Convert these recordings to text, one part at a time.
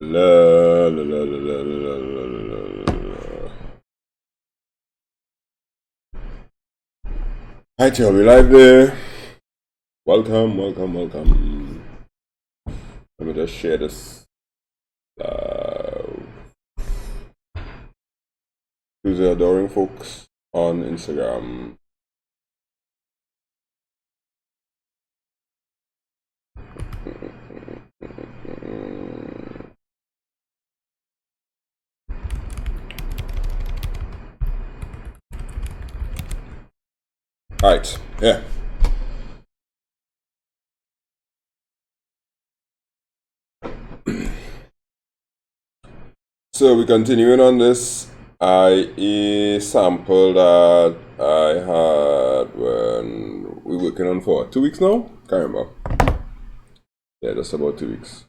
La, la, la, la, la, la, la, la, la. Hi, y'all, we live there. Welcome, welcome, welcome. Let me just share this. To the adoring folks on Instagram. Alright, yeah. So we're continuing on this IE sample that I had when we were working on for 2 weeks now? Can't remember. Yeah, just about 2 weeks.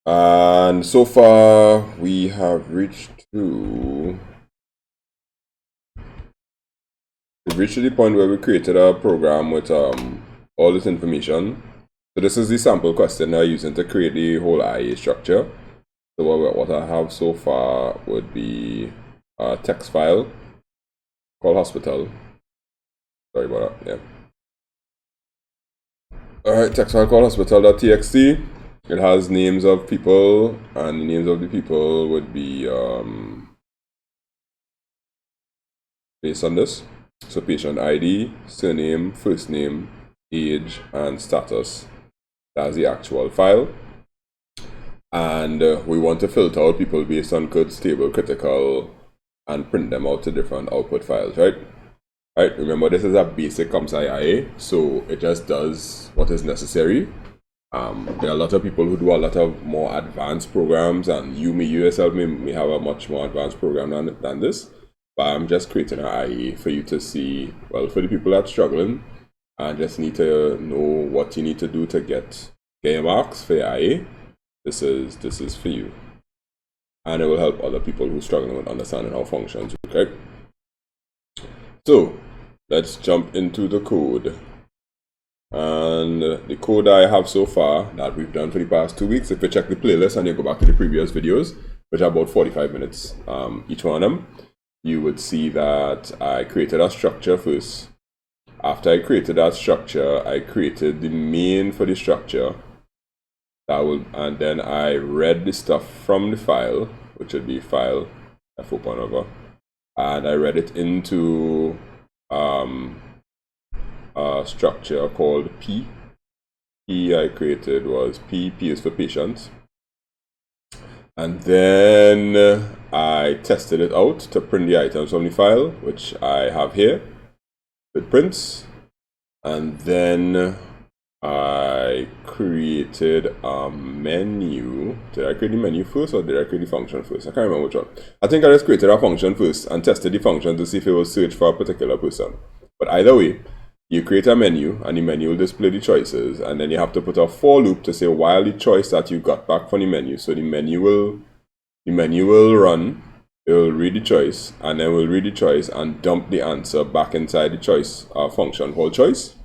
And so far we have reached to the point where we created a program with all this information. So this is the sample question I'm using to create the whole IA structure. So what I have so far would be a text file called hospital. Sorry about that, yeah. Alright, text file called hospital.txt. It has names of people, and the names of the people would be based on this. So patient ID, surname, first name, age, and status. That's the actual file. And we want to filter out people based on good, stable, critical, and print them out to different output files, right? Right, remember this is a basic CompSci IA, so it just does what is necessary. There are a lot of people who do a lot of more advanced programs, and you yourself may have a much more advanced program than this. But I'm just creating an IA for you to see, well, for the people that are struggling and just need to know what you need to do to get your marks for your IA. This is for you. And it will help other people who are struggling with understanding how functions work, okay? So, let's jump into the code. And the code I have so far that we've done for the past 2 weeks, if you check the playlist and you go back to the previous videos, which are about 45 minutes each one of them, you would see that I created a structure first. After I created that structure, I created the main for the structure. And then I read the stuff from the file, which would be file f open over, and I read it into a structure called P. P I created was P is for patient. And then I tested it out to print the items from the file, which I have here with prints. And then I created a menu. Did I create the menu first or did I create the function first? I can't remember which one. I think I just created a function first and tested the function to see if it will search for a particular person. But either way, you create a menu and the menu will display the choices, and then you have to put a for loop to say while the choice that you got back from the menu. So the menu will run, it will read the choice, and then will read the choice and dump the answer back inside the choice function called choice.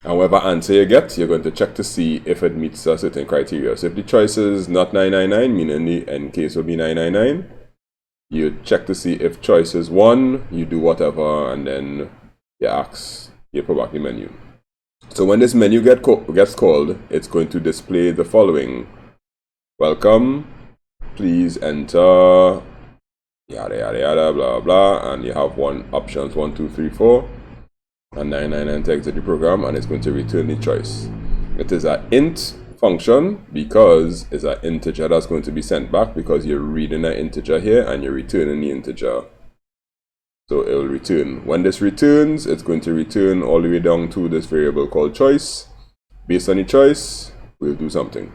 And whatever answer you get, you're going to check to see if it meets a certain criteria. So if the choice is not 999, meaning the end case will be 999, you check to see if choice is 1, you do whatever, and then you put back the menu. So when this menu gets called, it's going to display the following. Welcome, please enter, yada yada yada, blah blah, and you have options 1, 2, 3, 4. And 999 to exit the program, and it's going to return the choice. It is an int function because it's an integer that's going to be sent back because you're reading an integer here and you're returning the integer. So it will return. When this returns, it's going to return all the way down to this variable called choice. Based on the choice, we'll do something.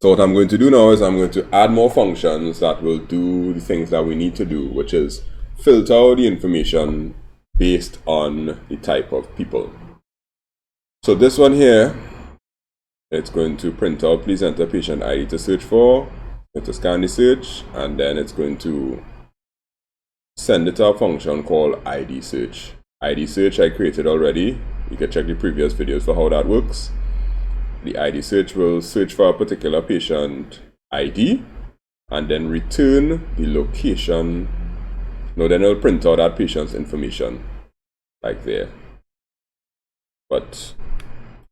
So what I'm going to do now is I'm going to add more functions that will do the things that we need to do, which is filter out the information based on the type of people. So this one here It's going to print out, please enter patient ID to search for. It's going to scan the search, and then it's going to send it to a function called ID search. ID search I created already. You can check the previous videos for how that works. The ID search will search for a particular patient ID and then return the location. No, then it'll print out that patient's information, like there. But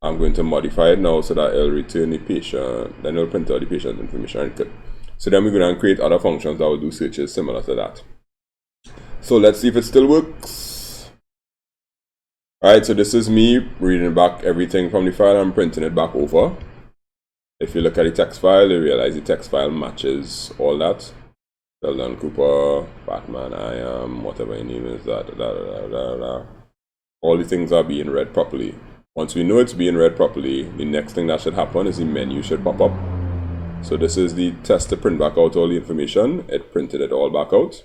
I'm going to modify it now so that it'll return the patient, then it'll print out the patient's information. So then we're going to create other functions that will do searches similar to that. So let's see if it still works. Alright, so this is me reading back everything from the file and printing it back over. If you look at the text file, you realize the text file matches all that. Sheldon Cooper, Batman, I am, whatever your name is, all the things are being read properly. Once we know it's being read properly, the next thing that should happen is the menu should pop up. So this is the test to print back out all the information. It printed it all back out.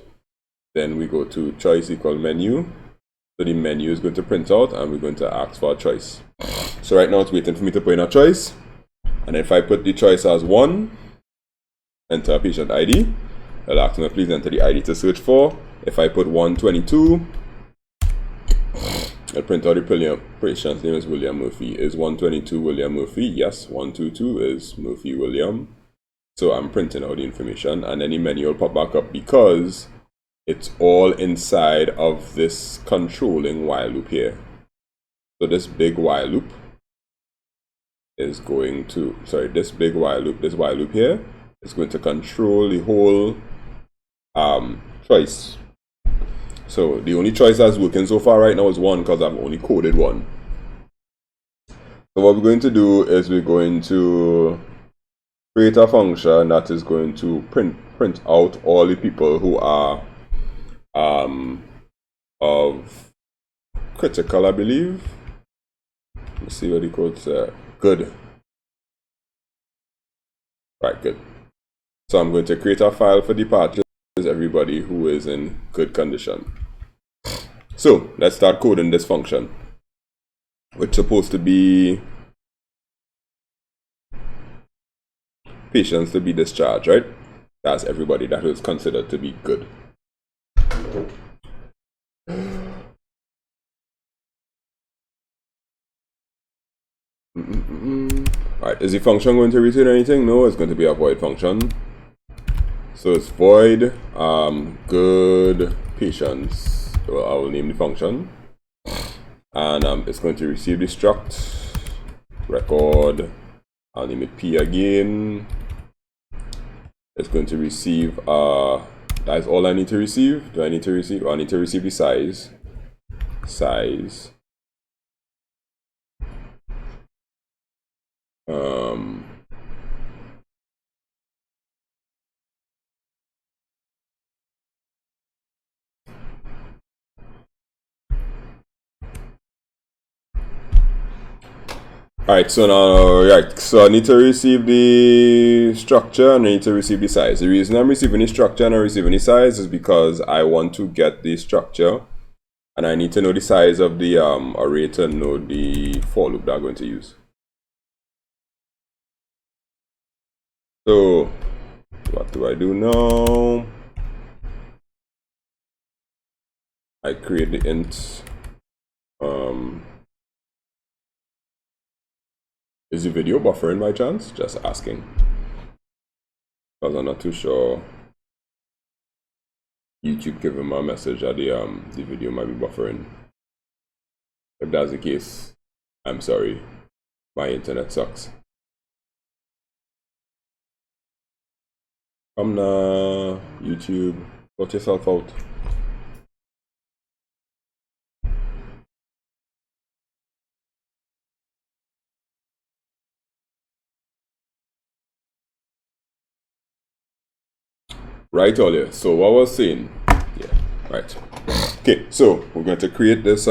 Then we go to choice equal menu. So the menu is going to print out and we're going to ask for a choice. So right now it's waiting for me to put in a choice. And if I put the choice as 1, enter patient ID. It'll ask me please enter the ID to search for. If I put 122, it'll print out the patient's name is William Murphy. Is 122 William Murphy? Yes, 122 is Murphy William. So I'm printing out the information and then the menu will pop back up because it's all inside of this controlling while loop here. So this big while loop is going to, this while loop here is going to control the whole choice. So the only choice that's working so far right now is 1 because I've only coded 1. So what we're going to do is we're going to create a function that is going to print out all the people who are of critical, I believe. Let's see what the code says. Good. Right, good. So I'm going to create a file for departures, everybody who is in good condition. So let's start coding this function, which is supposed to be patients to be discharged, right? That's everybody that is considered to be good. Alright, is the function going to return anything? No, it's going to be a void function. So it's void good patients. Well, I will name the function. And it's going to receive the struct record. I'll name it P again. It's going to receive that's all I need to receive. Do I need to receive? I need to receive the size. Alright, so now, right, so I need to receive the structure and I need to receive the size. The reason I'm receiving the structure and I'm receiving the size is because I want to get the structure and I need to know the size of the array to know the for loop that I'm going to use. So, what do I do now? I create the int. Is the video buffering by chance? Just asking. Because I'm not too sure. YouTube giving me a message that the video might be buffering. If that's the case, I'm sorry. My internet sucks. Come now, YouTube. Sort yourself out. Right, Olia. So what I was saying, yeah, right. Okay, so we're going to create this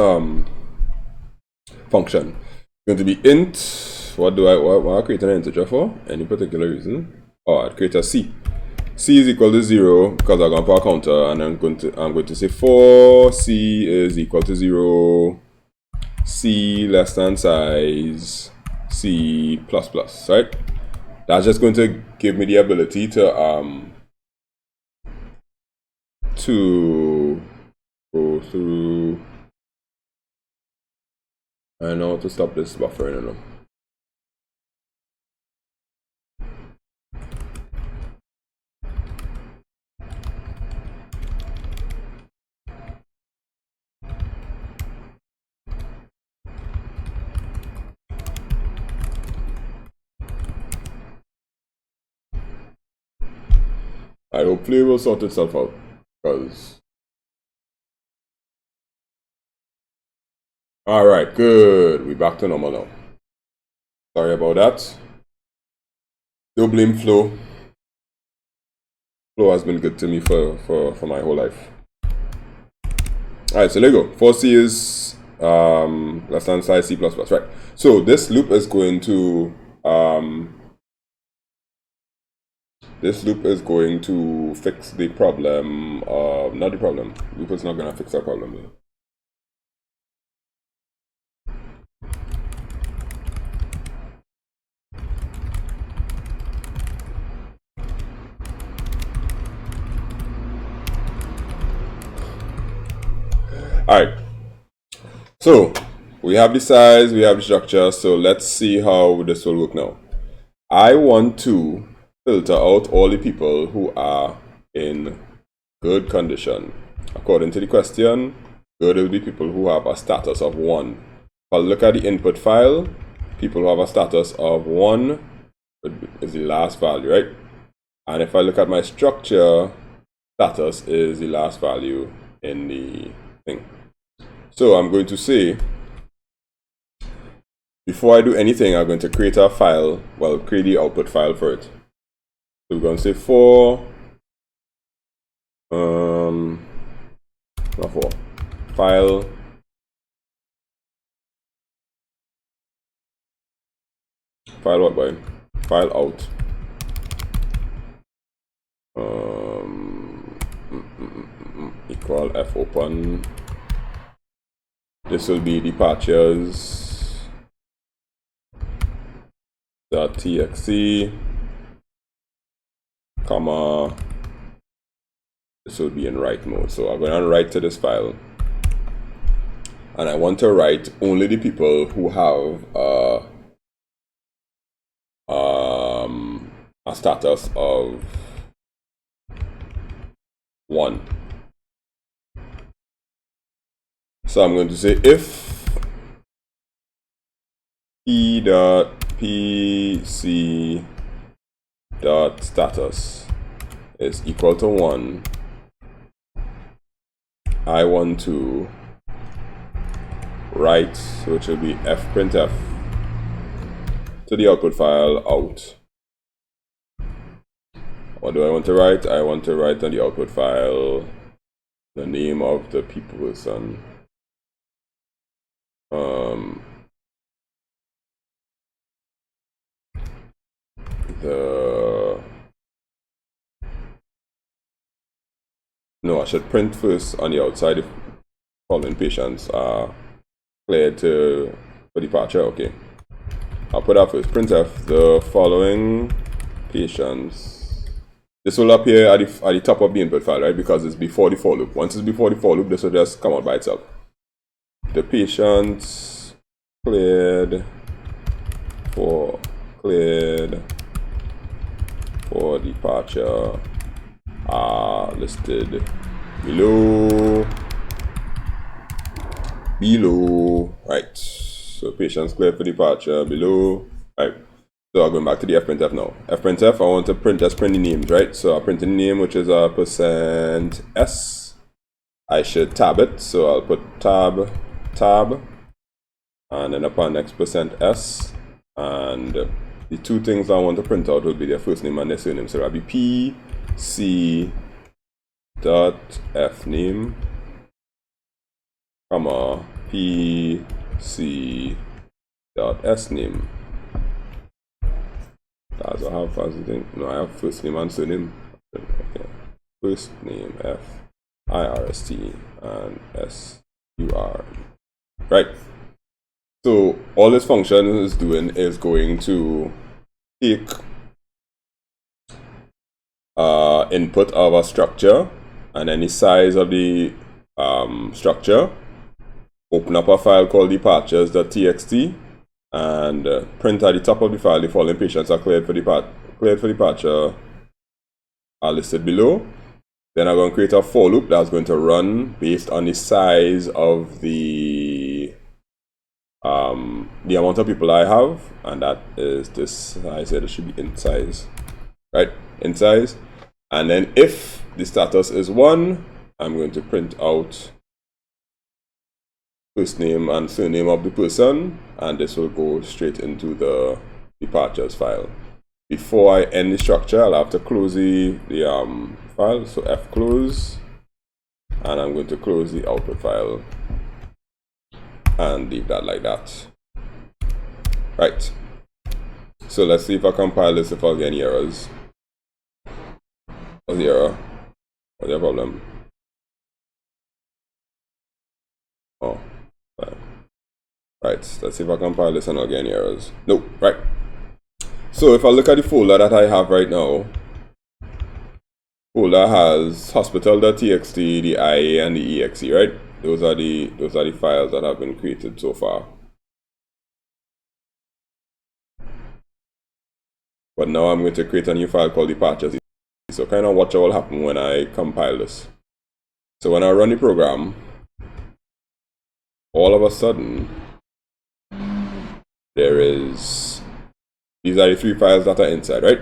function. It's going to be int. What I create an integer for? Any particular reason? Oh, I'd create a c. C is equal to 0 because I'm going to put a counter, and I'm going to say for c is equal to 0, c less than size. C++, right? That's just going to give me the ability to go through. I know how to stop this buffering. I know. Hopefully it will sort itself out, because alright, good. We're back to normal now. Sorry about that. Don't blame Flow. Flow has been good to me for my whole life. Alright, so there you go. 4C is left hand side C++, right? So this loop is going to fix the problem. Not the problem. Loop is not gonna fix our problem. Alright, so we have the size, we have the structure, so let's see how this will work now. I want to filter out all the people who are in good condition. According to the question, good will be people who have a status of 1. If I look at the input file, people who have a status of 1 is the last value, right? And if I look at my structure, status is the last value in the thing. So I'm going to say, before I do anything, I'm going to create a file, well, create the output file for it. So we're going to say file what, boy? File out. Equal f open. This will be departures .txt, comma, this will be in write mode. So I'm going to write to this file, and I want to write only the people who have a status of 1. So I'm going to say if p.pc.status is equal to 1, I want to write, which will be fprintf, to the output file out. What do I want to write? I want to write on the output file the name of the person. No, I should print first on the outside if following patients are cleared for departure. Okay, I'll put that first. Printf the following patients. This will appear at the top of the input file, right? Because it's before the for loop. Once it's before the for loop, this will just come out by itself. The patients cleared for departure are listed below. Right, so patients cleared for departure below. Right, so I'm going back to the fprintf now. Fprintf, I want to print the names, right? So I'll print the name, which is a %s. I should tab it, so I'll put tab, and then upon next %s, and the two things I want to print out will be their first name and their surname. So that'll be pc.fname, comma, pc.sname. Does I have fancy thing? No, I have first name and surname. Okay. First name FIRST and SUR. Right. So all this function is doing is going to take input of a structure and any size of the structure, open up a file called departures.txt, and print at the top of the file the following patients are cleared for departure are listed below. Then I'm going to create a for loop that's going to run based on the size of the amount of people I have, and that is this. I said it should be in size, right? In size. And then if the status is 1, I'm going to print out first name and surname of the person, and this will go straight into the departures file. Before I end the structure, I'll have to close the file, so fclose, and I'm going to close the output file and leave that like that. Right, so let's see if I compile this, if I'll get any errors. What's the error? What's the problem? Oh, right, let's see if I compile this and I'll get any errors. Nope, right. So if I look at the folder that I have right now, folder has hospital.txt, the IA, and the exe, right? Those are the files that have been created so far. But now I'm going to create a new file called departures. So kind of watch what will happen when I compile this. So when I run the program, all of a sudden, these are the 3 files that are inside, right?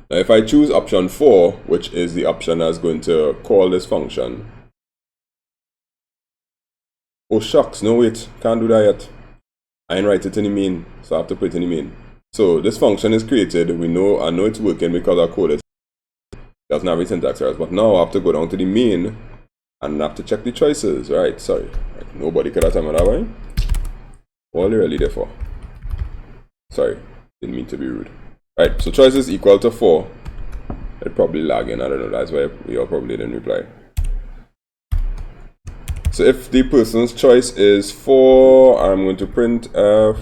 Now if I choose option 4, which is the option that's going to call this function. Oh shucks, no wait, can't do that yet. I didn't write it in the main, so I have to put it in the main. So this function is created, I know it's working because our code doesn't have any syntax errors, but now I have to go down to the main and I have to check the choices, right? Sorry, like, nobody could have told me that way. What are you really there for? Sorry, didn't mean to be rude. Right, so choices equal to 4. It probably lagging, I don't know, that's why you all probably didn't reply. So if the person's choice is 4, I'm going to print f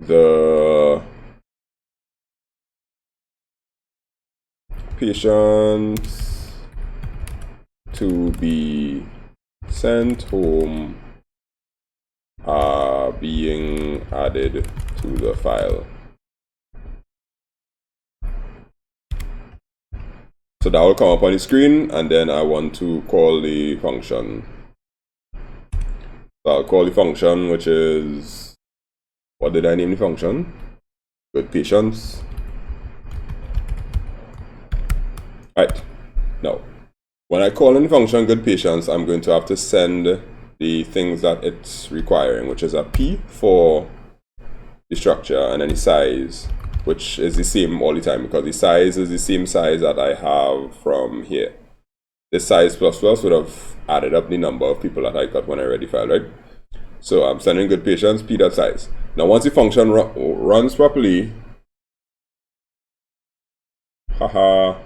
the patients to be sent home are being added to the file. So that will come up on the screen, and then I want to call the function. So I'll call the function, which is, what did I name the function? Good patients. Right, now, when I call in the function good patients, I'm going to have to send the things that it's requiring, which is a P for the structure and then the size, which is the same all the time because the size is the same size that I have from here. This size plus would have added up the number of people that I got when I read the file, right? So I'm sending good patients, p.size. Now once the function runs properly, haha.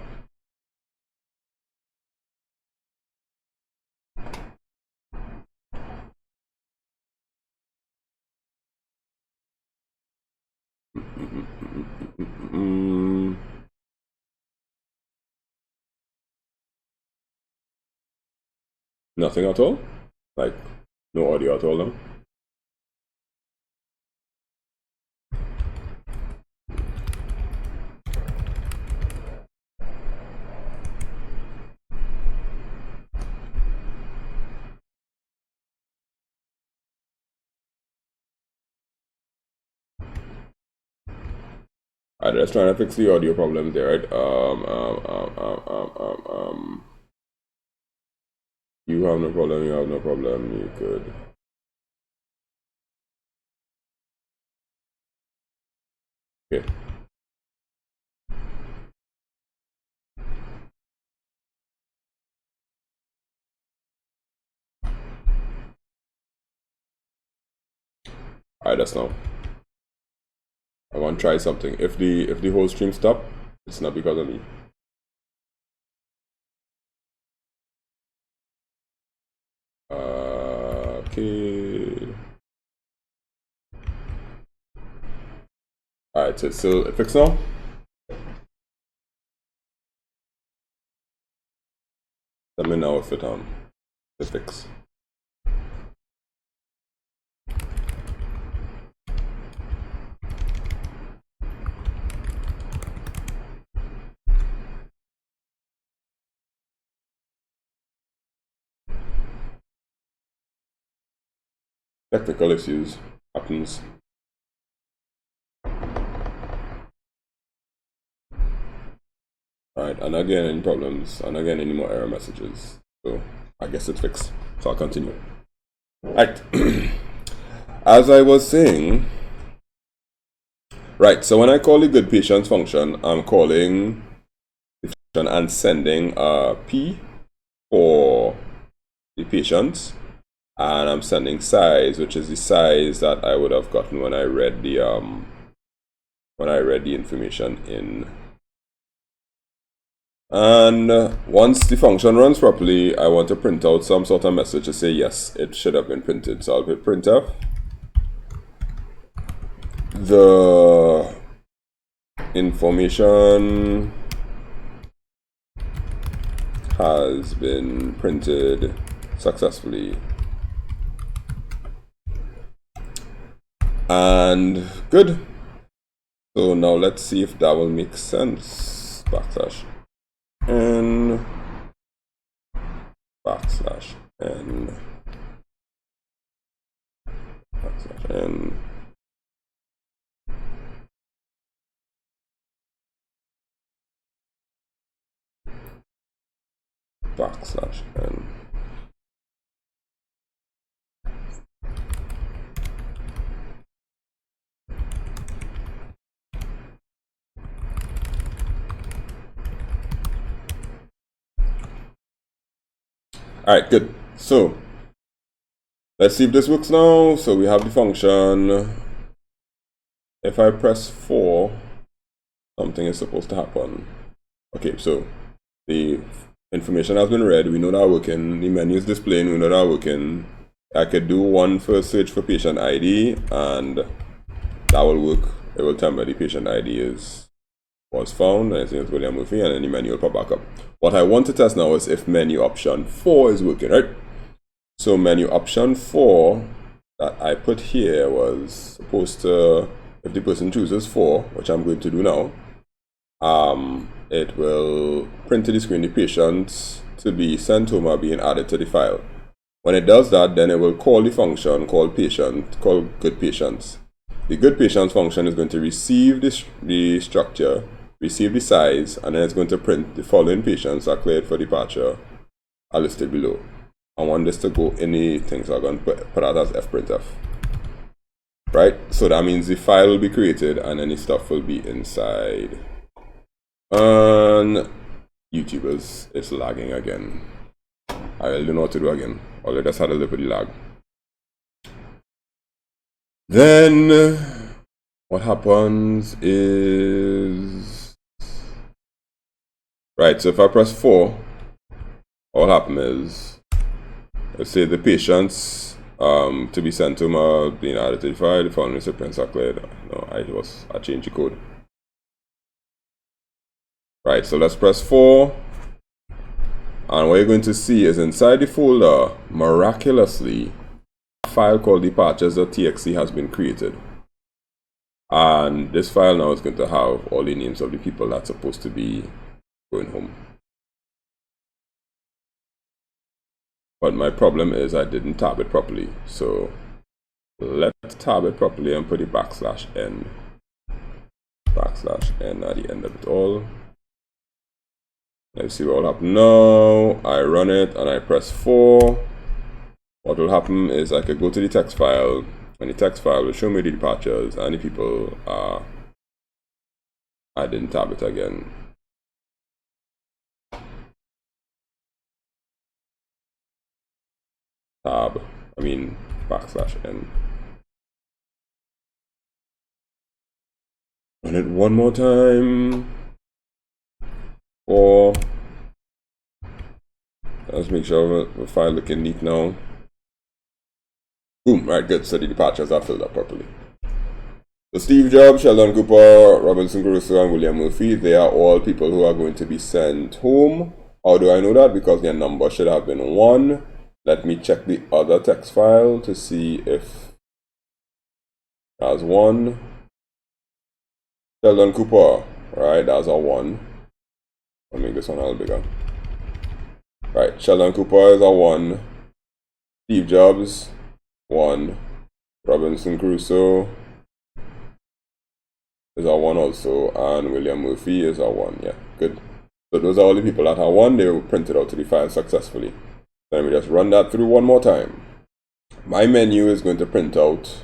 Nothing at all? Like, no audio at all now? Alright, let's try to fix the audio problems there, right? You have no problem, you have no problem, you could. Okay. Alright, that's now. I want to try something. If the whole stream stop, it's not because of me. Okay. Alright, so it's still fixed now. Let me know if it fix. Technical issues happens. Alright, and again any problems, and again any more error messages. So I guess it's fixed. So I'll continue. Right. As I was saying, right, so when I call the good patience function, I'm calling the function and sending a P for the patience, and I'm sending size, which is the size that I would have gotten when I read the information in. And once the function runs properly, I want to print out some sort of message to say yes, it should have been printed. So I'll hit printf. The information has been printed successfully. And good. So now let's see if that will make sense. Backslash n backslash n backslash n backslash n. Alright, good. So let's see if this works now. So we have the function. If I press 4, something is supposed to happen. Okay, so the information has been read. We know that working. The menu is displaying. We know that working. I could do one first search for patient ID, and that will work. It will tell me the patient ID was found, and it's William Murphy, and then the menu will pop back up. What I want to test now is if menu option 4 is working, right? So menu option 4 that I put here was supposed to, if the person chooses 4, which I'm going to do now, it will print to the screen the patient to be sent home or being added to the file. When it does that, then it will call the function called good patients. The good patients function is going to receive the structure, receive the size, and then it's going to print the following patients are cleared for departure are listed below. I want this to go anything, so I'm going to put that as fprintf. Right? So that means the file will be created and any stuff will be inside. And YouTube is lagging again. I don't know what to do again. Or I just had a little bit of lag. Then what happens is, right, so if I press 4, what will happen is, let's say the patients to be sent to my being added to the file, the following recipients are cleared. No, I changed the code. Right, so let's press 4. And what you're going to see is inside the folder, miraculously, a file called departures.txt has been created. And this file now is going to have all the names of the people that's supposed to be going home. But my problem is I didn't tab it properly. So let's tab it properly and put the backslash n at the end of it all. Let's see what will happen now. I run it and I press 4. What will happen is I could go to the text file, and the text file will show me the departures and the people I didn't tab it again. Backslash n. Run it one more time. Or let's make sure the file looking neat now. Boom, right, good. So the departures are filled up properly. So Steve Jobs, Sheldon Cooper, Robinson Crusoe, and William Murphy, they are all people who are going to be sent home. How do I know that? Because their number should have been 1. Let me check the other text file to see if that's 1. Sheldon Cooper, right, that's a 1. Let me make this one a little bigger. Right, Sheldon Cooper is a 1. Steve Jobs, 1. Robinson Crusoe is a 1 also, and William Murphy is a 1. Yeah, good. So those are all the people that are 1. They were printed out to the file successfully. Let me just run that through one more time. My menu is going to print out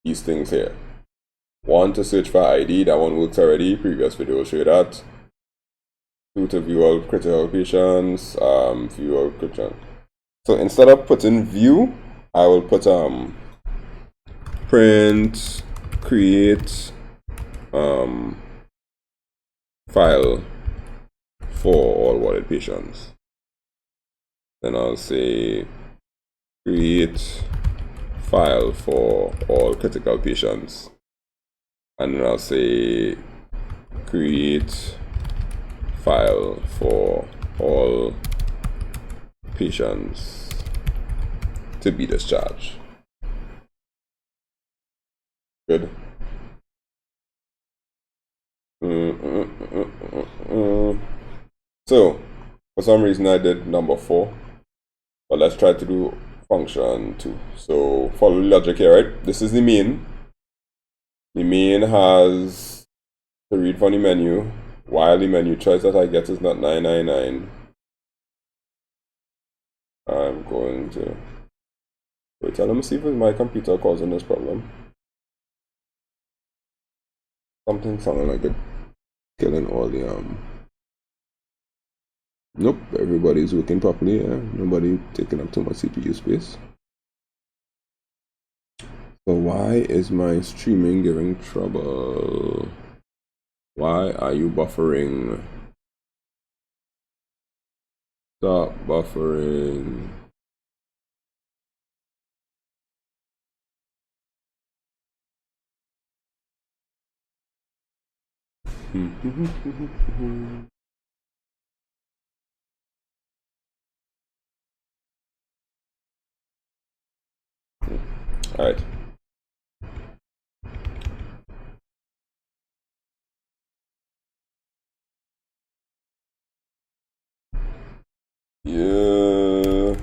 these things here. 1 to search for ID, that one works already. Previous video will show you that. 2 to view all critical patients, view all critical. So instead of putting view, I will put print create file for all warded patients. Then I'll say create file for all critical patients. And then I'll say create file for all patients to be discharged. Good. So, for some reason I did number 4, but let's try to do function 2. So, follow the logic here, right? This is the main. The main has to read from the menu, while the menu choice that I get is not 999. I'm going to wait, let me see if it's my computer causing this problem. Something sounding like it killing all the nope, everybody's working properly. Yeah, nobody taking up too much CPU space. So why is my streaming giving trouble? Why are you buffering? Stop buffering. All right. Yeah.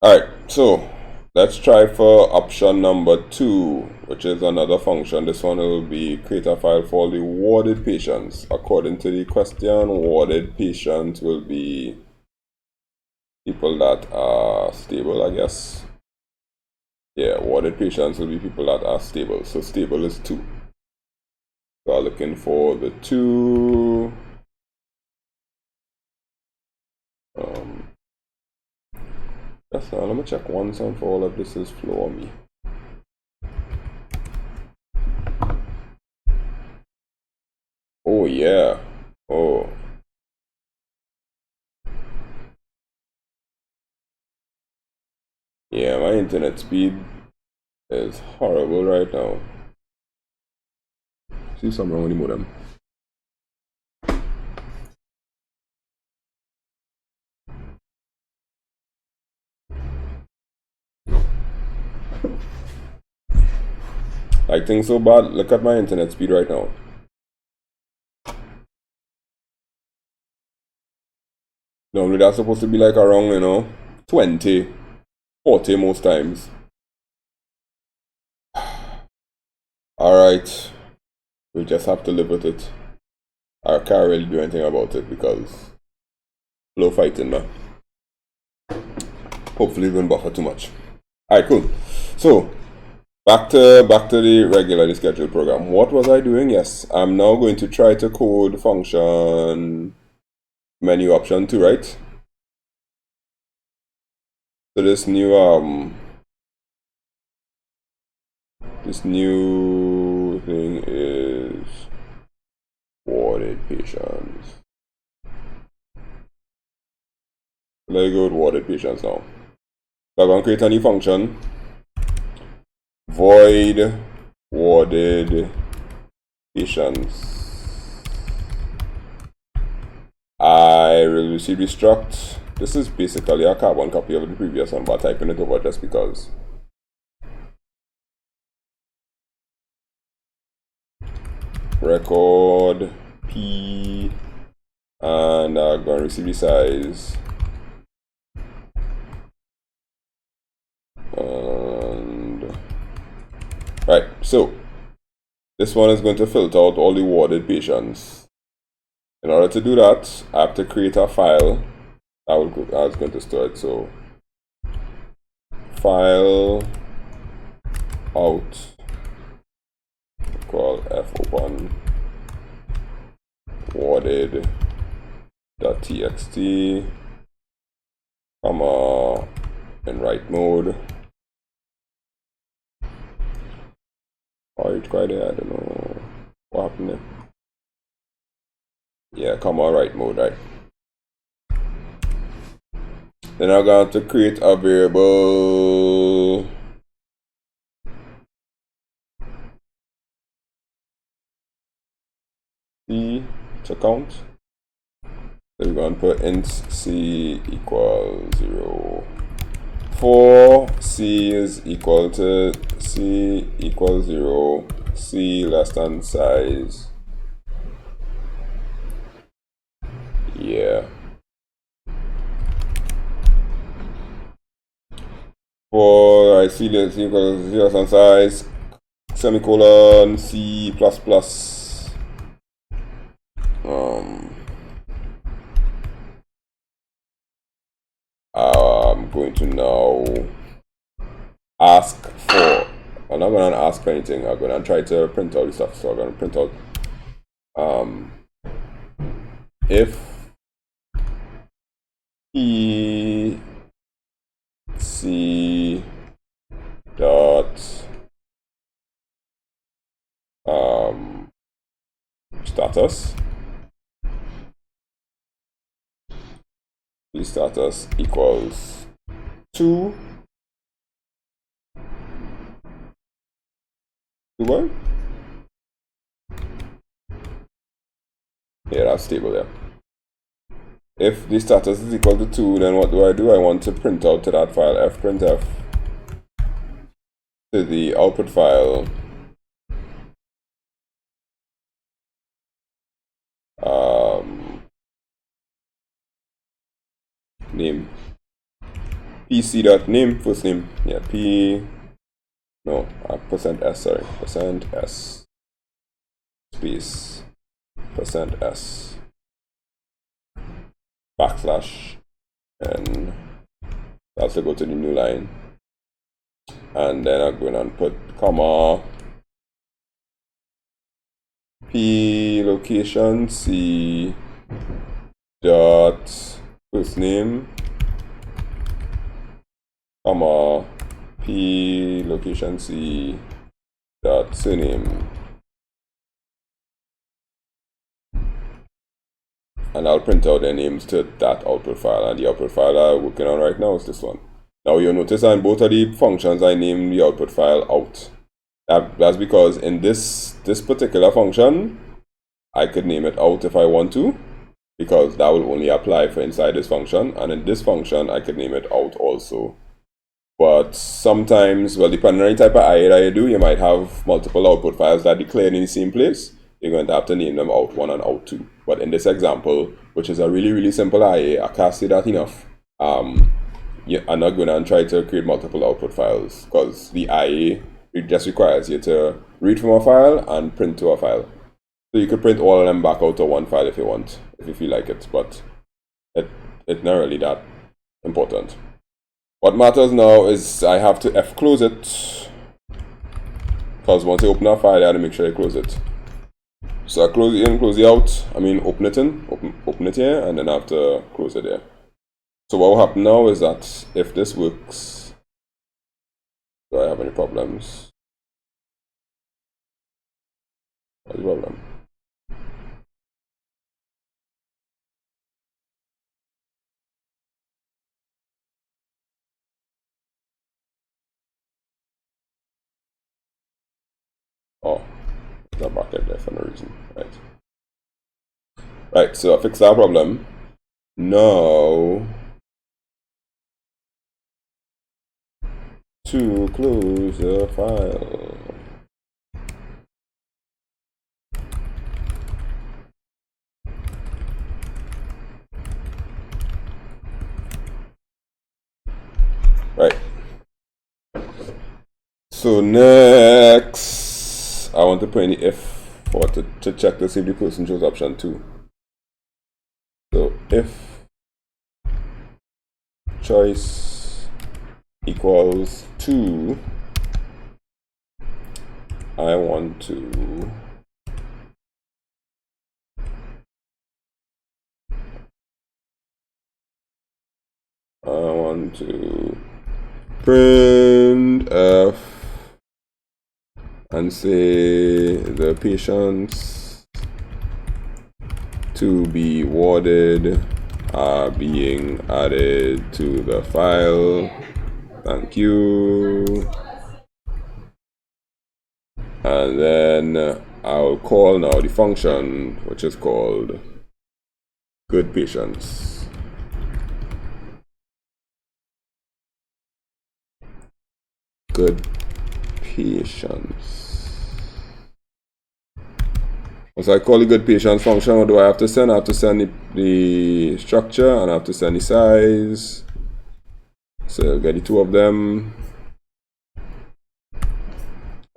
All right. So let's try for option number 2, which is another function. This one will be create a file for the warded patients. According to the question, warded patients will be people that are stable, I guess. Yeah, warded patients will be people that are stable. So stable is 2. So I'm looking for the 2. That's not. Let me check once and for all if this is flow on me. Oh yeah. Oh. Yeah, my internet speed is horrible right now. See something wrong with the modem. Like things so bad. Look at my internet speed right now. Normally that's supposed to be like around, 20, 40 most times. Alright. We just have to live with it. I can't really do anything about it because low fighting, man. Hopefully it won't buffer too much. Alright, cool. So back to the regularly scheduled program. What was I doing? Yes, I'm now going to try to code function menu option 2, right? So this new thing is warded patients. Let's go with worded patience now. So I'm going to create a new function. Void worded patience. I will receive the struct. This is basically a carbon copy of the previous one, but typing it over just because. Record P, and I'm going to receive the size. And right, so this one is going to filter out all the worded patients. In order to do that, I have to create a file. I was going to store it. So file out equal f open worded.txt, comma, in write mode. Oh, it's quite there. I don't know what happened there. Yeah, comma, write mode, right? Then I'm going to create a variable C to count. So we're going to put int C equals 0. For C is equal to C equals 0, C less than size. Yeah. For I see this equals 0 less than size, semicolon C plus plus. I'm going to now ask for, I'm not going to ask for anything, I'm going to try to print out the stuff. So I'm going to print out if E C dot status, the status equals 2 to what? Yeah, that's stable there. If the status is equal to 2, then what do? I want to print out to that file fprintf to the output file name pc.name, first name, yeah, %s, sorry, %s space %s backslash, and that's to go to the new line, and then I'm going to put comma p location c dot first name, comma p location c dot surname, and I'll print out their names to that output file, and the output file I'm working on right now is this one. Now you'll notice on both of the functions I named the output file out. That's because in this particular function I could name it out if I want to, because that will only apply for inside this function, and in this function I could name it out also. But sometimes, well, depending on the type of IA that you do, you might have multiple output files that declared in the same place. You're going to have to name them out 1 and out 2. But in this example, which is a really, really simple IA, I can't say that enough. I'm not going to try to create multiple output files, because the IA, it just requires you to read from a file and print to a file. So you could print all of them back out to one file if you want, if you feel like it, but it's not really that important. What matters now is I have to close it, because once you open a file, you have to make sure you close it. So I close it in, close it out, open it in, open it here, and then I have to close it there. So what will happen now is that if this works, do I have any problems? What's the problem? Oh, there's a bracket there for no reason. Right, so I fixed that problem. Now, to close the file. Right. So next, I want to put in the if for to check to see if the person chose option 2. So if choice equals 2, I want to print f and say the patients to be warded are being added to the file. Thank you. And then I'll call now the function which is called good patients. Good patients. So I call the good patients function. What do I have to send? I have to send the structure and I have to send the size. So I'll get the 2 of them.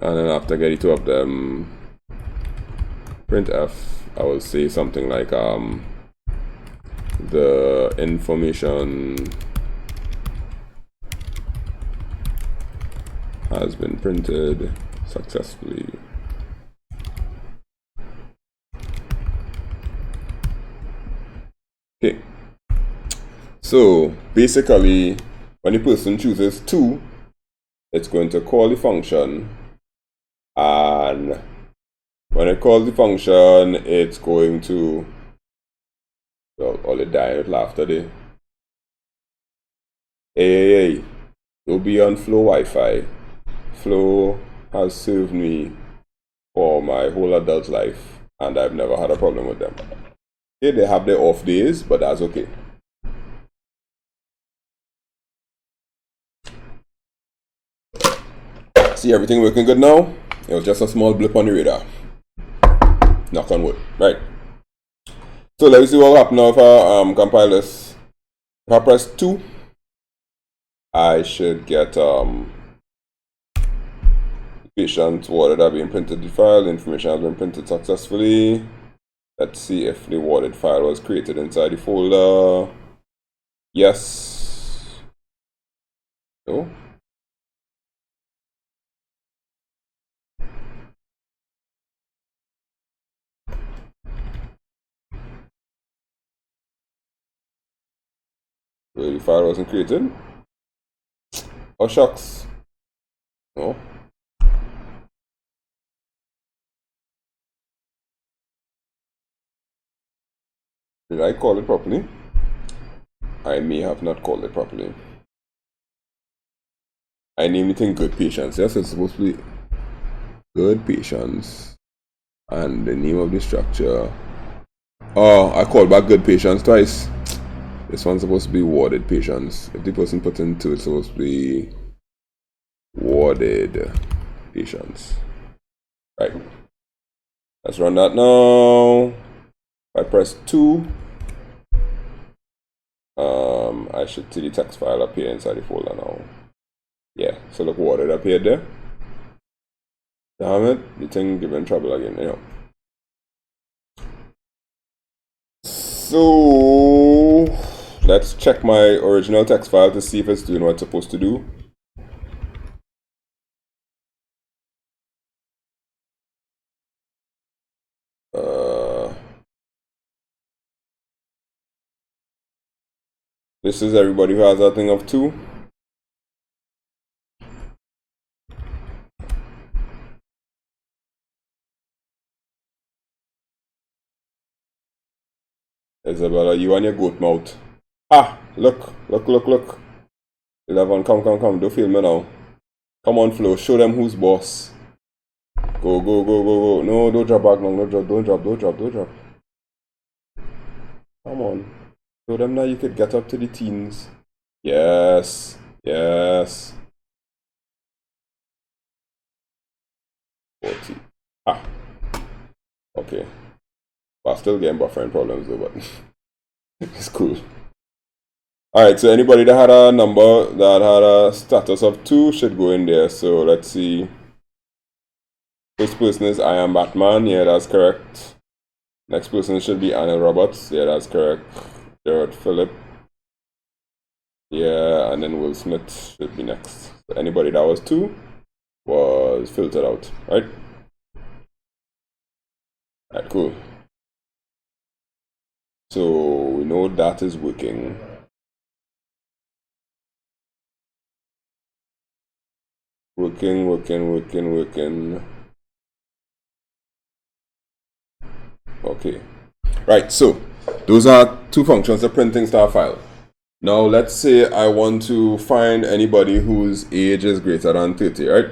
And then after getting 2 of them, printf, I will say something like the information has been printed successfully. Okay. So basically, when the person chooses 2, it's going to call the function, and when it calls the function, it's going to, well, all the dying with laughter there. Hey, don't be on Flow Wi-Fi. Flow has served me for my whole adult life, and I've never had a problem with them. Okay, they have their off days, but that's okay. See everything working good now? It was just a small blip on the radar. Knock on wood. Right. So let me see what will happen now if I compile this. If I press 2, I should get patients warded are being printed the file. The information has been printed successfully. Let's see if the warded file was created inside the folder. Yes. No. The file wasn't created. Oh shucks. No. Did I call it properly? I may have not called it properly. I named it in good patients. Yes, it's supposed to be good patients. And the name of the structure. Oh, I called back good patients twice. This one's supposed to be warded patients. If the person put in 2, it's supposed to be warded patients. Right. Let's run that now. If I press 2, I should see the text file appear inside the folder now. Yeah, so look, warded appeared there. Damn it, the thing giving trouble again. Anyhow. So let's check my original text file to see if it's doing what it's supposed to do. This is everybody who has that thing of 2. Isabella, you and your goat mouth. Ah, look. 11, come. Don't film me now. Come on, Flo, show them who's boss. Go, go, go, go, go. No, don't drop back, no, don't drop. Come on. Show them that you could get up to the teens. Yes. Yes. 40. Ah. Okay. But still getting buffering problems though, but it's cool. Alright, so anybody that had a number that had a status of 2 should go in there. So let's see. First person is I am Batman. Yeah, that's correct. Next person should be Anna Roberts. Yeah, that's correct. Jared Phillip. Yeah, and then Will Smith should be next. So anybody that was 2 was filtered out, right? Alright, cool. So we know that is working. Working. Okay. Right, so those are 2 functions, the printing star file. Now let's say I want to find anybody whose age is greater than 30, right?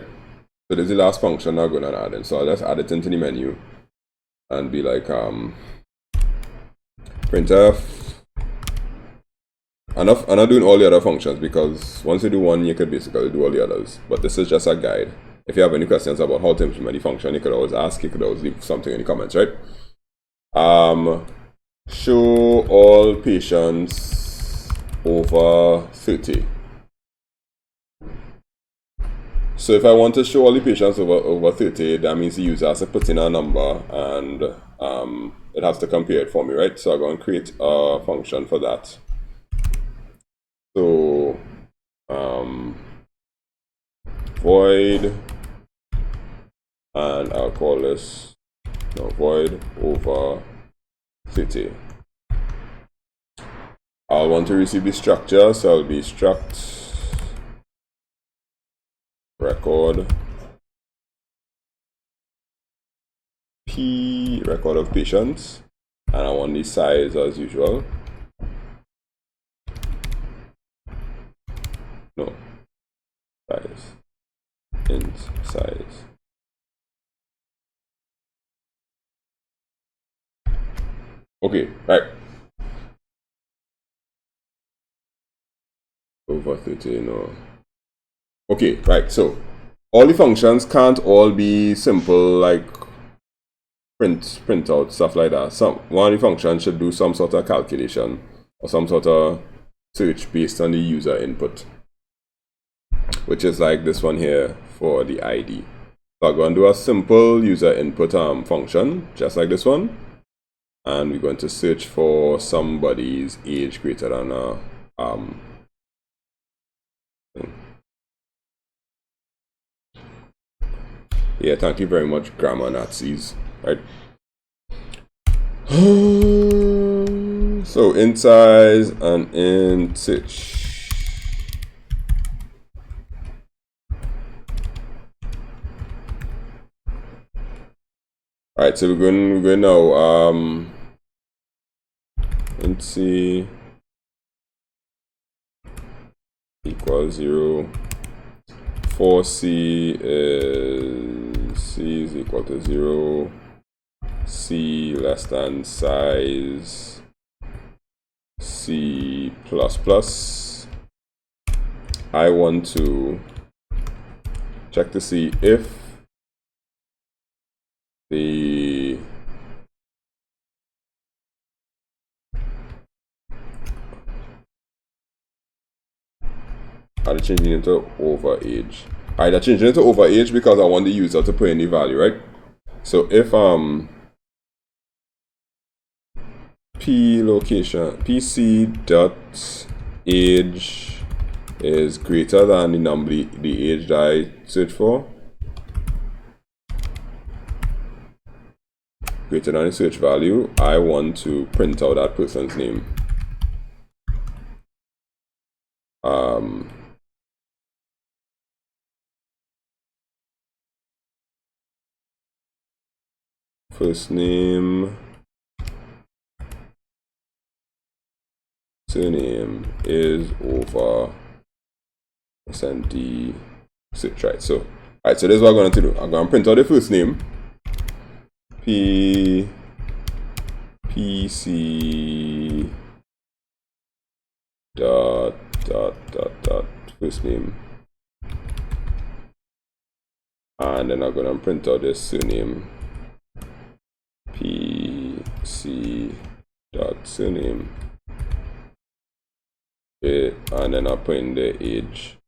So this is the last function I'm going to add in. So I'll just add it into the menu and be like printf. I'm not doing all the other functions because once you do one, you could basically do all the others. But this is just a guide. If you have any questions about how to implement the function, you could always ask. You could always leave something in the comments, right? Show all patients over 30. So if I want to show all the patients over 30, that means the user has to put in a number and it has to compare it for me, right? So I'm going to create a function for that. So void, and I'll call this void over 30. I'll want to receive the structure, so I'll be struct record p record of patients, and I want the size as usual. No, size, int size. Okay, right. Over 30, no. Okay, right, so all the functions can't all be simple like print out, stuff like that. One of the functions should do some sort of calculation or some sort of search based on the user input, which is like this one here for the ID. So I'm going to do a simple user input function, just like this one. And we're going to search for somebody's age greater than yeah, thank you very much, grammar Nazis, right? So int size and int search. All right, so we're going now. Int c equals 0. For c is equal to 0. C less than size C++. I want to check to see if the are they changing it to over age? Alright, they're changing it to over age because I want the user to put in the value, right? So if p location pc dot age is greater than the number the age that I search for, greater than the search value, I want to print out that person's name. First name, surname is over %d search, right? So Alright, so this is what I'm going to do. I'm going to print out the first name. PC dot first name. And then I'm going to print out the surname. PC dot surname. Okay, and then I'll put in the age.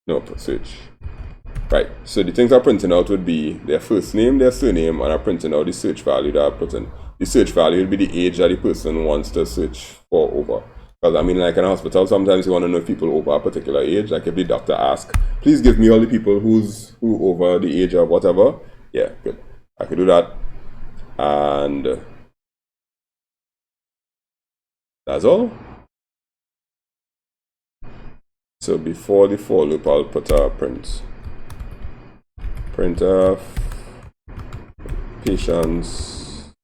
No, search. Right, so the things I'm printing out would be their first name, their surname, and I'm printing out the search value that I put in. The search value will be the age that the person wants to search for over. Because I mean, like in a hospital, sometimes you want to know if people over a particular age. Like if the doctor asks, please give me all the people who over the age of whatever. Yeah, good. I could do that. And that's all. So before the for loop, I'll put a print. Printf patients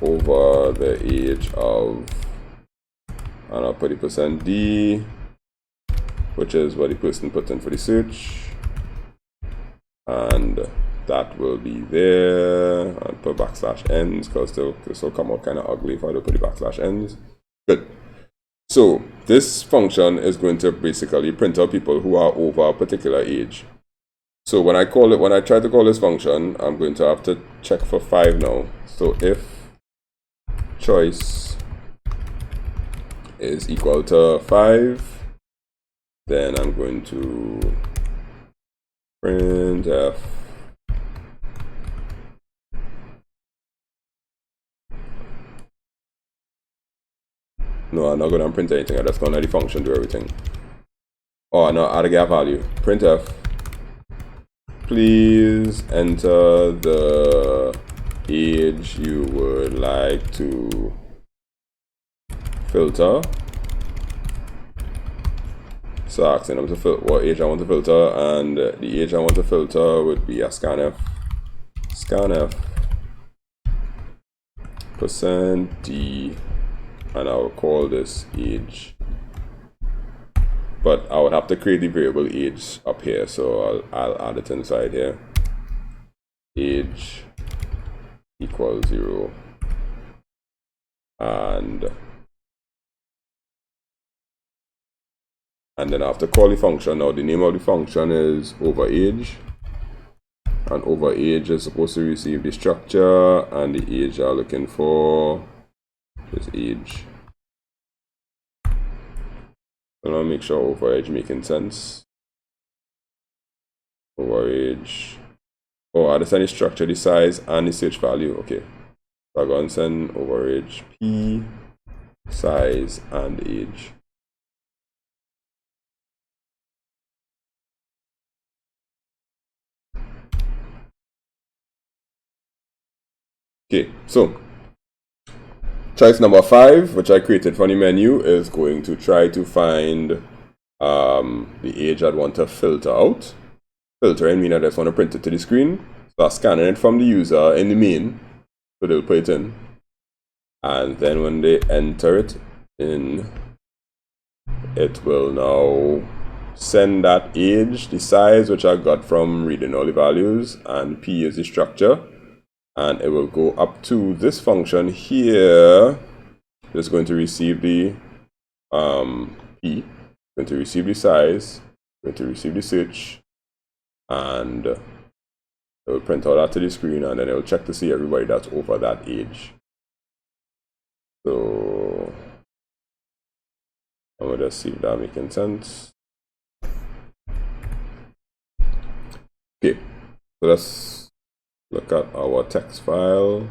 over the age of, and I'll put the %d, which is what the person put in for the search, and that will be there. I'll put \ns because this will come out kind of ugly if I don't put the \ns. Good. So this function is going to basically print out people who are over a particular age. So when I try to call this function, I'm going to have to check for 5 now. So if choice is equal to 5, then I'm going to printf no, I'm not going to print anything. I'm just going to let the function do everything. Oh no, add a gap value. Printf, please enter the age you would like to filter. So asking them to filter what age I want to filter, and the age I want to filter would be a scanf %d, and I will call this age. But I would have to create the variable age up here, so I'll add it inside here. Age equals 0, and then I have to call the function. Now the name of the function is overAge, and overAge is supposed to receive the structure, and the age I'm looking for is age. I want to make sure overAge making sense. OverAge. Oh, I understand the structure, the size, and the search value. Okay. So I'm going to send overAge p, size, and age. Okay, so choice number 5, which I created from the menu, is going to try to find the age I'd want to filter out. Filtering means I just want to print it to the screen. So I'm scanning it from the user in the main, so they'll put it in. And then when they enter it in, it will now send that age, the size, which I got from reading all the values, and p is the structure. And it will go up to this function here. It's going to receive the p, going to receive the size, going to receive the search, and it will print out that to the screen, and then it will check to see everybody that's over that age. So I'm gonna just see if that's making sense. Okay, so let's look at our text file.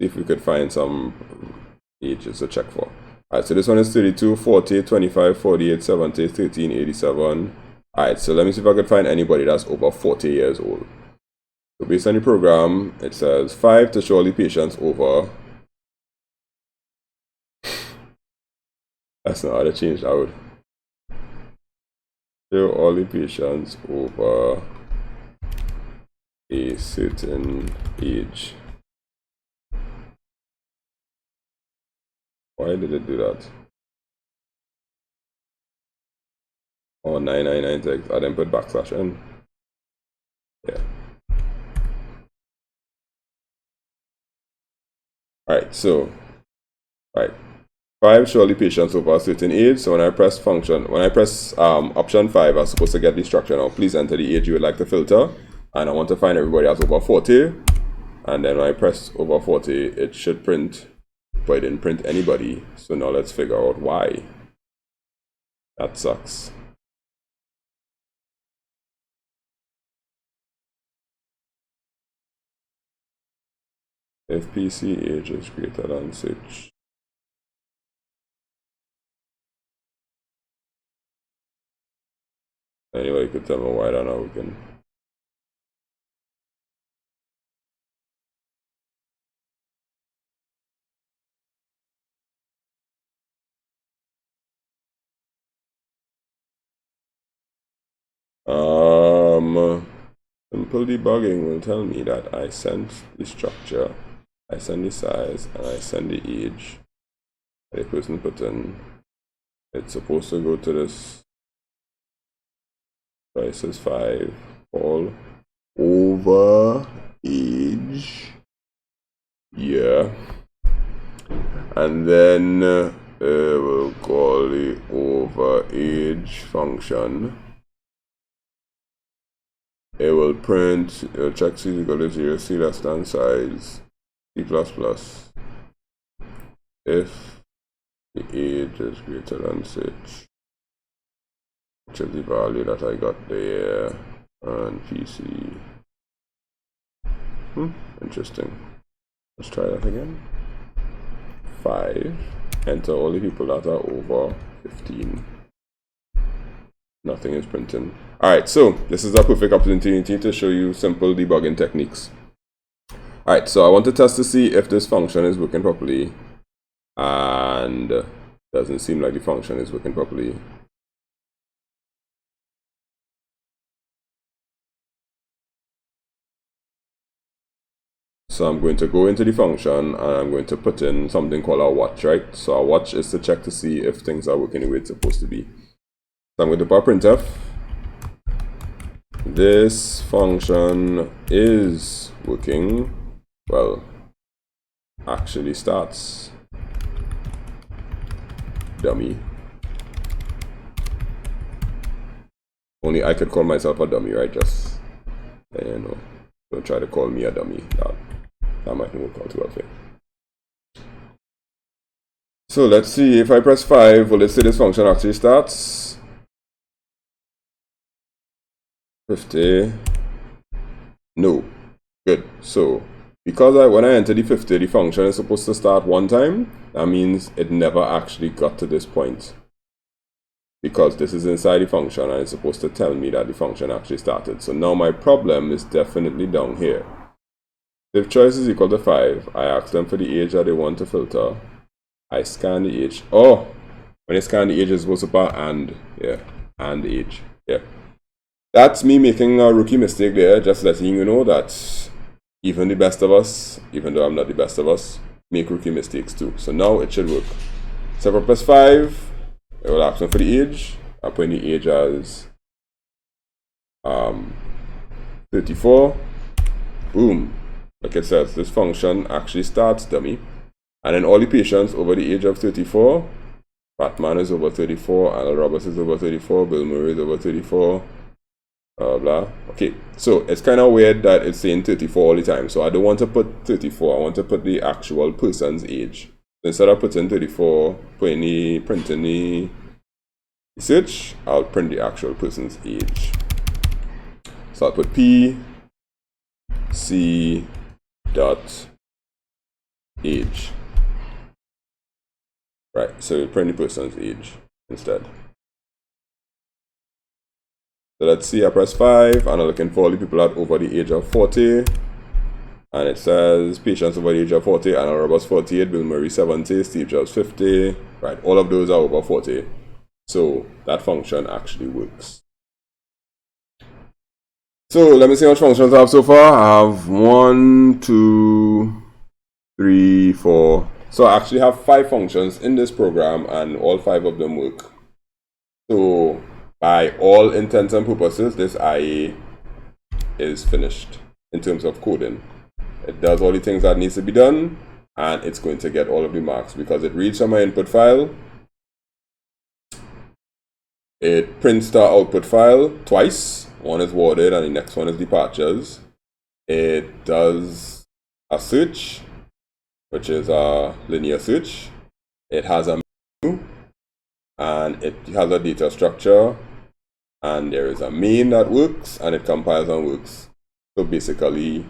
See if we could find some ages to check for. Alright, so this one is 32, 40, 25, 48, 70, 13, 87. Alright, so let me see if I could find anybody that's over 40 years old. So based on the program, it says 5 to show all the patients over. That's not how to change that would. Show all the patients over a certain age. Why did it do that? or 999 and then put backslash n. Yeah. Alright, so 5 surely patients over a certain age. So when I press option 5, I'm supposed to get the instruction now. Please enter the age you would like to filter, and I want to find everybody that's over 40. And then when I press over 40, it should print, but it didn't print anybody. So now let's figure out why. That sucks. If PC age is greater than 6. Anyway, you could tell me why that now we can. Simple debugging will tell me that I sent the structure, I send the size, and I send the age. The person put in. It's supposed to go to this. Price is 5. All over age. Yeah. And then we'll call the over age function. It will print, it will check C is equal to 0, C less than size, C++. If the age is greater than 6, which is the value that I got there, and PC. Interesting. Let's try that again. 5. Enter all the people that are over 15. Nothing is printing. Alright, so this is a perfect opportunity to show you simple debugging techniques. Alright, so I want to test to see if this function is working properly. And doesn't seem like the function is working properly. So I'm going to go into the function and I'm going to put in something called a watch, right? So a watch is to check to see if things are working the way it's supposed to be. So I'm going to put printf. This function is working. Well, actually starts dummy. Only I could call myself a dummy, right? Just, you know, don't try to call me a dummy. That might not work out too well for you. So let's see if I press 5. Will it say this function actually starts? 50. No. Good. So because when I enter the 50, the function is supposed to start one time. That means it never actually got to this point. Because this is inside the function and it's supposed to tell me that the function actually started. So now my problem is definitely down here. If choice is equal to 5, I ask them for the age that they want to filter. I scan the age. Oh, when I scan the age, it's supposed to put and. Yeah, and age. Yeah. That's me making a rookie mistake there, just letting you know that even the best of us, even though I'm not the best of us, make rookie mistakes too. So now it should work. So if I press 5, it will ask me for the age. I'll put in the age as 34. Boom. Like it says, this function actually starts dummy. And then all the patients over the age of 34, Batman is over 34, Al Roberts is over 34, Bill Murray is over 34, blah. Okay, so it's kind of weird that it's saying 34 all the time. So I don't want to put 34, I want to put the actual person's age. So instead of putting 34, printing the search, I'll print the actual person's age. So I'll put P, C, dot, age. Right, so we'll print the person's age instead. So let's see, I press 5 and I'm looking for all the people at over the age of 40. And it says patients over the age of 40, Anna Roberts 48, Bill Murray 70, Steve Jobs 50. Right, all of those are over 40. So that function actually works. So let me see how much functions I have so far. I have 1, 2, 3, 4. So I actually have 5 functions in this program and all 5 of them work. So by all intents and purposes, this IA is finished in terms of coding. It does all the things that needs to be done, and it's going to get all of the marks because it reads from my input file. It prints the output file twice. One is worded and the next one is departures. It does a search, which is a linear search. It has a menu, and it has a data structure, and there is a main that works, and it compiles and works. So basically,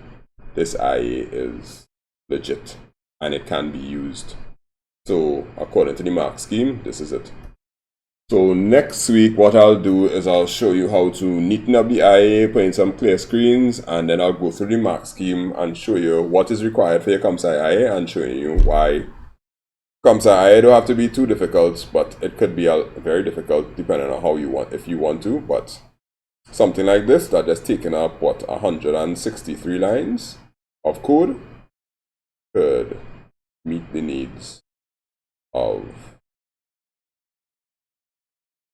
this IA is legit, and it can be used. So according to the mark scheme, this is it. So next week, what I'll do is I'll show you how to neaten up the IA, put in some clear screens, and then I'll go through the mark scheme and show you what is required for your ComSci IA and show you why ComSci IA don't have to be too difficult, but it could be very difficult depending on how you want, if you want to. But something like this that has taken up, what, 163 lines of code could meet the needs of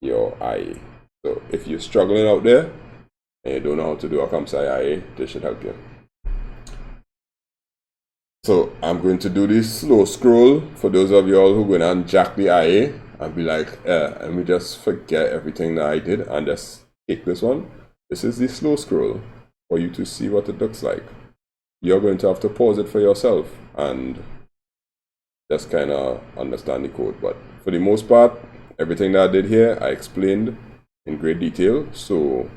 your IA. So if you're struggling out there and you don't know how to do a ComSci IA, this should help you. So I'm going to do this slow scroll for those of y'all who are going to jack the IA and be like, let me just forget everything that I did and just take this one. This is the slow scroll for you to see what it looks like. You're going to have to pause it for yourself and just kind of understand the code. But for the most part, everything that I did here, I explained in great detail. So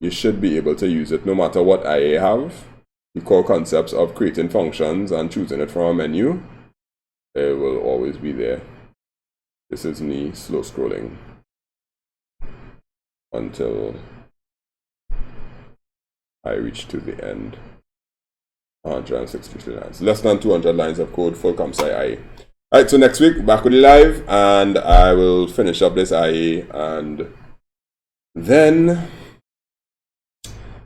you should be able to use it no matter what IA you have. The core concepts of creating functions and choosing it from a menu, it will always be there. This is me slow scrolling until I reach to the end. 163 lines. Less than 200 lines of code for ComSci IA. Alright, so next week, back with the live, and I will finish up this IA, and then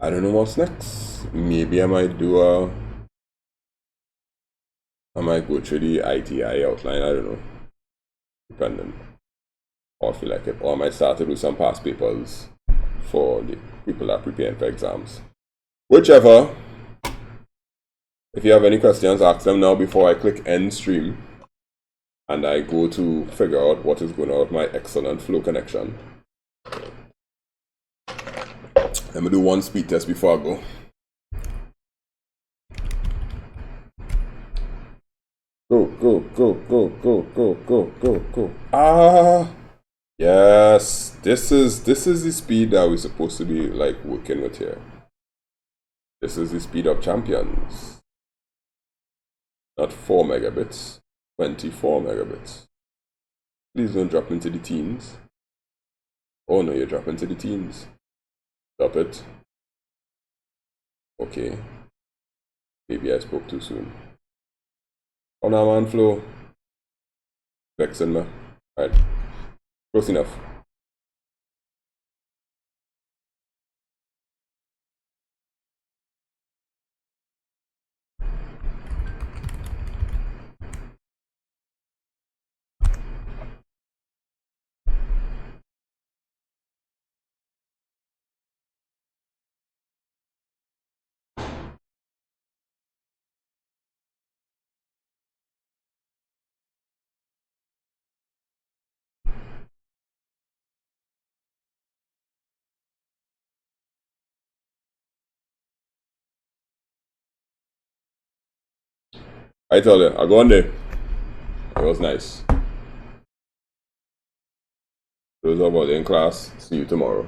I don't know what's next. Maybe I might do I might go through the ITI outline, I don't know. Depending. Or I feel like it. Or I might start to do some past papers for the people that are preparing for exams. Whichever. If you have any questions, ask them now before I click end stream. And I go to figure out what is going on with my excellent flow connection. Let me do one speed test before I go. Go, go, go, go, go, go, go, go, go. Ah, yes. This is the speed that we're supposed to be like working with here. This is the speed of champions. Not 4 megabits, 24 megabits. Please don't drop into the teens. Oh no, you're dropping into the teens. Stop it. Okay. Maybe I spoke too soon. Oh no, man, flow. Vexing me. Alright. Close enough. I tell you, I'll go on there. It was nice. Those of us in class, see you tomorrow.